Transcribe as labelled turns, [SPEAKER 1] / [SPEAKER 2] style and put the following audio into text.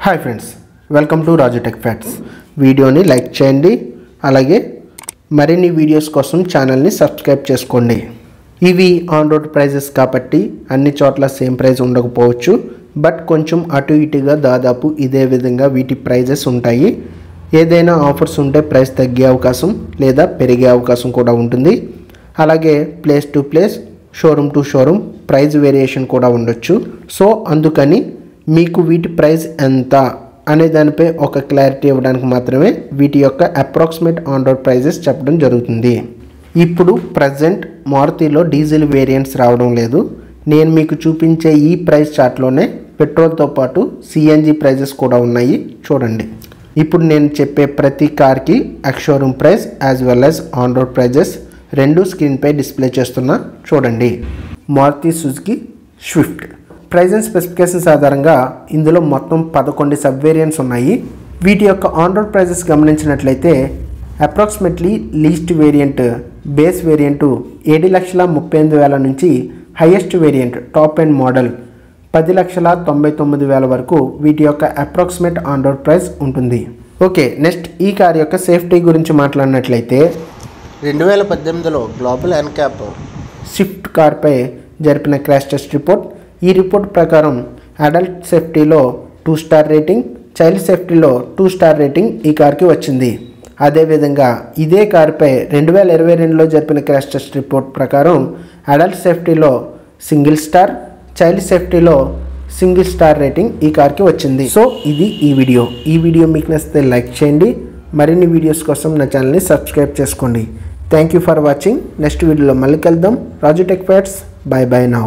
[SPEAKER 1] Hi friends, welcome to Raju tech facts. వీడియోని like చేయండి, అలాగే మరిన్ని వీడియోస్ కోసం ఛానల్ని సబ్స్క్రైబ్ చేసుకోండి. ఇవి ఆన్ రోడ్ ప్రైజెస్ కాబట్టి అన్ని చోట్ల సేమ్ ప్రైస్ ఉండకపోవచ్చు, బట్ కొంచెం అటు ఇటుగా దాదాపు ఇదే విధంగా వీటి ప్రైజెస్ ఉంటాయి. ఏదైనా ఆఫర్స్ ఉంటే ప్రైస్ తగ్గే అవకాశం లేదా పెరిగే అవకాశం కూడా ఉంటుంది. అలాగే place to place, showroom to showroom price variation కూడా ఉండొచ్చు. సో అందుకని మీకు వీటి ప్రైస్ ఎంత అనే దానిపై ఒక క్లారిటీ ఇవ్వడానికి మాత్రమే వీటి యొక్క అప్రాక్సిమేట్ ఆన్ రోడ్ ప్రైజెస్ చెప్పడం జరుగుతుంది. ఇప్పుడు ప్రజెంట్ మారుతిలో డీజిల్ వేరియంట్స్ రావడం లేదు. నేను మీకు చూపించే ఈ ప్రైస్ చార్ట్లోనే పెట్రోల్తో పాటు సిఎన్జి ప్రైజెస్ కూడా ఉన్నాయి, చూడండి. ఇప్పుడు నేను చెప్పే ప్రతి కార్కి ex showroom price as well as on road prices రెండు స్క్రీన్పై డిస్ప్లే చేస్తున్నా, చూడండి. Maruti Suzuki Swift price and specifications ఆధారంగా ఇందులో మొత్తం 11 సబ్ వేరియంట్స్ ఉన్నాయి. వీటి యొక్క ఆన్ రోడ్ ప్రైజెస్ గమనించినట్లయితే approximately least variant base variant 7,38,000 నుంచి highest variant top end model 10,99,000 వరకు వీటి యొక్క అప్రాక్సిమేట్ ఆన్ రోడ్ ప్రైస్ ఉంటుంది. ఓకే, నెక్స్ట్ ఈ కార్ యొక్క సేఫ్టీ గురించి మాట్లాడినట్లయితే
[SPEAKER 2] 2018లో గ్లోబల్ ఎన్క్యాప్
[SPEAKER 1] స్విఫ్ట్ కార్పై జరిపిన క్రాష్ టెస్ట్ రిపోర్ట్. ఈ రిపోర్ట్ ప్రకారం అడల్ట్ సేఫ్టీలో 2 స్టార్ రేటింగ్, చైల్డ్ సేఫ్టీలో 2 స్టార్ రేటింగ్ ఈ కార్కి వచ్చింది. అదేవిధంగా ఇదే కార్పై 2022లో జరిపిన క్రాష్ టెస్ట్ రిపోర్ట్ ప్రకారం అడల్ట్ సేఫ్టీలో సింగిల్ స్టార్, చైల్డ్ సేఫ్టీలో సింగిల్ స్టార్ రేటింగ్ ఈ కార్కి వచ్చింది. సో ఇది ఈ వీడియో మీకు నచ్చితే లైక్ చేయండి. మరిన్ని వీడియోస్ కోసం నా ఛానల్ని సబ్స్క్రైబ్ చేసుకోండి. Thank you for watching. Next వీడియోలో మళ్ళీ కలుద్దాం. Raju tech facts. Bye bye now.